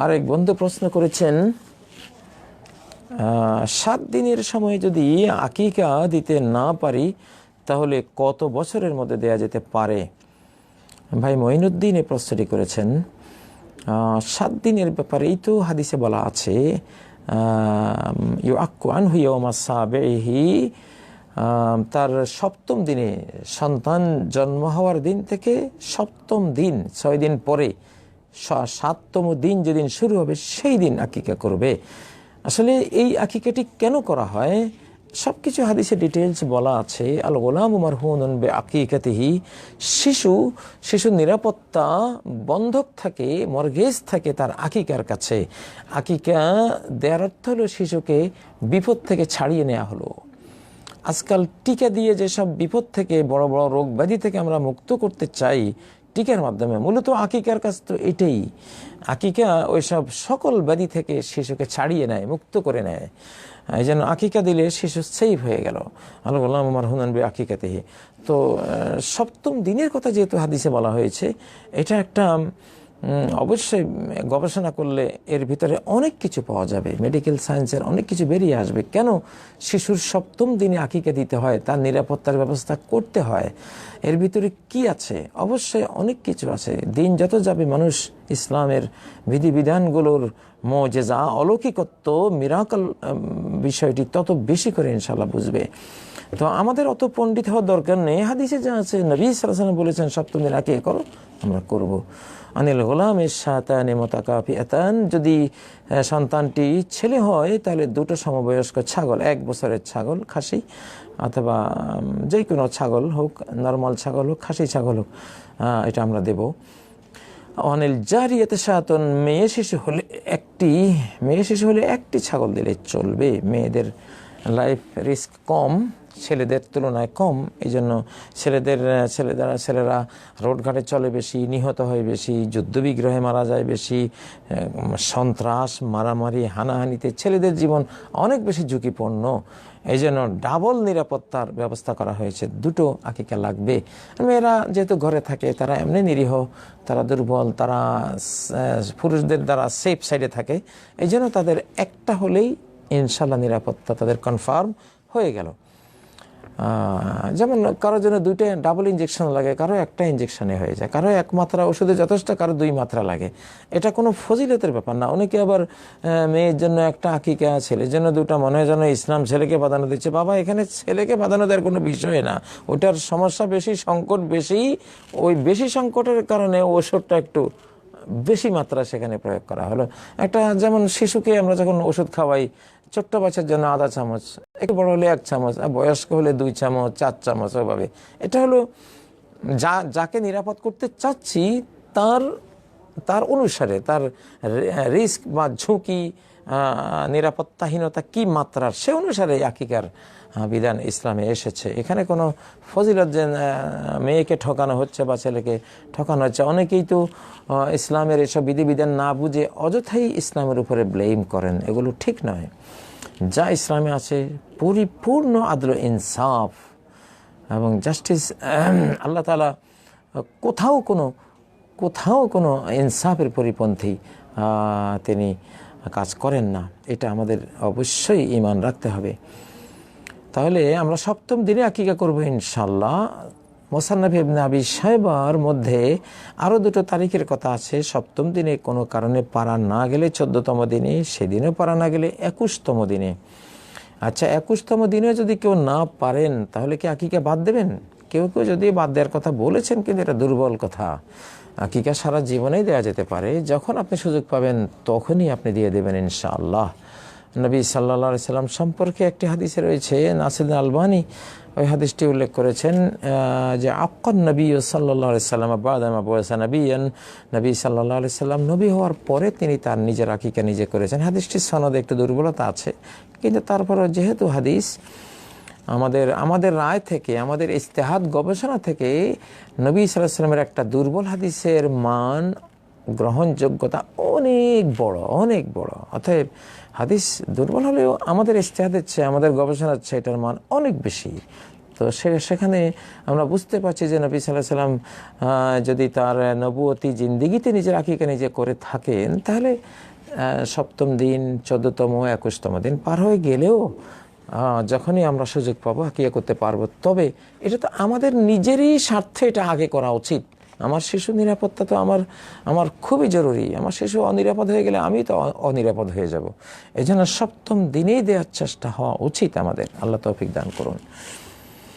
আরেক বন্ধু প্রশ্ন করেছেন, 7 দিনের সময় যদি আকিকা দিতে না পারি তাহলে কত বছরের মধ্যে দেয়া যেতে পারে? ভাই মঈনুদ্দিন এই প্রশ্নটি করেছেন। 7 দিনের ব্যাপারেই তো হাদিসে বলা আছে, ইউআক্কু আনহু ইয়াওমা সাবিহি, তার 7ম দিনে, সন্তান জন্ম হওয়ার দিন থেকে 7ম দিন, 6 দিন পরে 7তম দিন যেদিন শুরু হবে সেই দিন আকিকা করবে। আসলে এই আকিকাটি কেন করা হয় সব কিছু হাদিসে ডিটেলস বলা আছে। আল গোলামু মারহুনুন বিআকিকাতিহি, শিশুর নিরাপত্তা বন্ধক থাকে, মর্গেজ থাকে তার আকিকার কাছে। আকিকা দেওয়ার অর্থ হলো শিশুকে বিপদ থেকে ছাড়িয়ে নেওয়া হলো। আজকাল টিকা দিয়ে যেসব বিপদ থেকে, বড় বড় রোগ ব্যাধি থেকে আমরা মুক্ত করতে চাই টিকার মাধ্যমে, মূলত আকিকার কাজ তো এটাই। আকিকা ওইসব সকল ব্যাধি থেকে শিশুকে ছাড়িয়ে নেয়, মুক্ত করে নেয়। এই জন্য আকিকা দিলে শিশু সেভ হয়ে গেল। আল্লাহ বললাম আমার হুনান বে আকিকাতেহি। তো 7ম দিনের কথা যেহেতু হাদিসে বলা হয়েছে, এটা একটা অবশ্যই গবেষণা করলে এর ভিতরে অনেক কিছু পাওয়া যাবে, মেডিকেল সায়েন্সের অনেক কিছু বেরিয়ে আসবে। কেন শিশুর 7ম দিনে আকিকা দিতে হয়, তার নিরাপত্তার ব্যবস্থা করতে হয়, এর ভিতরে কি আছে? অবশ্যই অনেক কিছু আছে। দিন যত যাবে মানুষ ইসলামের বিধিবিধানগুলোর মুজিজা, অলৌকিকত্ব, মিরাকল বিষয়টি তত বেশি করে ইনশাআল্লাহ বুঝবে। তো আমাদের অত পণ্ডিত হওয়ার দরকার নেই। হাদিসে যা আছে, নবী সাল্লাল্লাহু আলাইহি ওয়াসাল্লাম বলেছেন 7ম দিন আকিকা করো, আমরা করব। আনিল গোলামের শাতানে মুতাকাফিআতান, যদি সন্তানটি ছেলে হয় তাহলে 2টো সমবয়স্ক ছাগল, 1 বছরের ছাগল, খাসি অথবা যে কোনো ছাগল হোক, নরমাল ছাগল হোক, খাসি ছাগল হোক, এটা আমরা দেব। অনিল জারিয়াতে শাতুন, মেয়ে শিশু হলে একটি ছাগল দিলে চলবে। মেয়েদের লাইফ রিস্ক কম, ছেলেদের তুলনায় কম। এই জন্য ছেলেরা রোডঘাটে চলে বেশি, নিহত হয় বেশি, যুদ্ধবিগ্রহে মারা যায় বেশি, সন্ত্রাস, মারামারি, হানাহানিতে ছেলেদের জীবন অনেক বেশি ঝুঁকিপূর্ণ। এই জন্য ডাবল নিরাপত্তার ব্যবস্থা করা হয়েছে, 2টো আকিকা লাগবে। মেয়েরা যেহেতু ঘরে থাকে, তারা এমনি নিরীহ, তারা দুর্বল, তারা পুরুষদের দ্বারা সেফ সাইডে থাকে। এই জন্য তাদের একটা হলেই ইনশাল্লাহ নিরাপত্তা তাদের কনফার্ম হয়ে গেল। যেমন কারোর জন্য 2টা ডাবল ইঞ্জেকশন লাগে, কারো একটা ইঞ্জেকশনে হয়ে যায়, কারো 1 মাত্রা ওষুধে যথেষ্ট, কারো 2 মাত্রা লাগে। এটা কোনো ফজিলতের ব্যাপার না। অনেকে আবার মেয়ের জন্য একটা আকিকা, ছেলের জন্য 2টা, মনে হয় যেন ইসলাম ছেলেকে প্রাধান্য দিচ্ছে। বাবা, এখানে ছেলেকে প্রাধান্য দেওয়ার কোনো বিষয় না, ওটার সমস্যা বেশি, সংকট বেশি। ওই বেশি সংকটের কারণে ওষুধটা একটু বেশি মাত্রা সেখানে প্রয়োগ করা হলো। একটা যেমন শিশুকে আমরা যখন ওষুধ খাওয়াই, ছোট্ট বাচ্চার জন্য আধা চামচ, একটু বড় হলে 1 চামচ, আর বয়স্ক হলে 2 চামচ, 4 চামচ, ওইভাবে। এটা হলো যাকে নিরাপদ করতে চাচ্ছি তার অনুসারে, তার রিস্ক বা ঝুঁকি, নিরাপত্তাহীনতা কি মাত্রার, সে অনুসারে আকিকার বিধান ইসলামে এসেছে। এখানে কোনো ফজিলত যে মেয়েকে ঠকানো হচ্ছে বা ছেলেকে ঠকানো হচ্ছে, অনেকেই তো ইসলামের এসব বিধিবিধান না বুঝে অযথাই ইসলামের উপরে ব্লেম করেন। এগুলো ঠিক নয়। যা ইসলামে আছে পরিপূর্ণ আদল, ইনসাফ এবং জাস্টিস। আল্লাহ তাআলা কোথাও কোনো ইনসাফের পরিপন্থী তিনি কাজ করেন না। এটা আমাদের অবশ্যই ঈমান রাখতে হবে। তাহলে আমরা 7ম দিনে আকিকা করব ইনশাআল্লাহ। মুসান্নাফ ইবনে আবি শায়বার মধ্যে আরও 2টো তারিখের কথা আছে। 7ম দিনে কোনো কারণে পারা না গেলে 14তম দিনে, সেদিনও পারা না গেলে 21তম দিনে। আচ্ছা, 21তম দিনে যদি কেউ না পারেন তাহলে কি আকিকা বাদ দেবেন? কেউ যদি বাদ দেওয়ার কথা বলেছেন, কিন্তু এটা দুর্বল কথা। আকিকা সারা জীবনেই দেওয়া যেতে পারে, যখন আপনি সুযোগ পাবেন তখনই আপনি দিয়ে দেবেন ইনশাআল্লাহ। নবী সাল্লাল্লাহু আলাইহি সাল্লাম সম্পর্কে একটি হাদিসে রয়েছে, নাসিরুদ্দিন আলবানী ওই হাদিসটি উল্লেখ করেছেন, যে আক্কান নবী সাল্লাল্লাহু আলাইহি সাল্লাম বা'দা মা বু'ইসা নাবিয়ান, নবী সাল্লাল্লাহু আলাইহি সাল্লাম নবী হওয়ার পরে তিনি তার নিজের আকিকা নিজে করেছেন। হাদিসটির সনদে একটু দুর্বলতা আছে, কিন্তু তারপরেও যেহেতু হাদিস আমাদের রায় থেকে, আমাদের ইজতিহাদ গবেষণা থেকে নবী সাল্লাল্লাহু আলাইহি সাল্লামের একটা দুর্বল হাদিসের মান, গ্রহণযোগ্যতা অনেক বড়। অতএব হাদিস দুর্বল হলেও আমাদের ইজতিহাদের চেয়ে, আমাদের গবেষণার চেয়ে এটার মান অনেক বেশি। তো সেখানে আমরা বুঝতে পারছি যে নবী সাল্লাল্লাহু আলাইহি সাল্লাম যদি তার নবুয়তি জিন্দিগিতে নিজের আকিকা নিজে করে থাকেন, তাহলে 7ম দিন, 14তম, 21তম দিন পার হয়ে গেলেও যখনই আমরা সুযোগ পাবো আকিকা করতে পারবো। তবে এটা তো আমাদের নিজেরই স্বার্থে এটা আগে করা উচিত। আমার শিশু নিরাপত্তা তো আমার খুবই জরুরি। আমার শিশু অনিরাপদ হয়ে গেলে আমি তো অনিরাপদ হয়ে যাব। এই জন্য 7ম দিনেই দেওয়ার চেষ্টা হওয়া উচিত আমাদের। আল্লাহ তৌফিক দান করুন।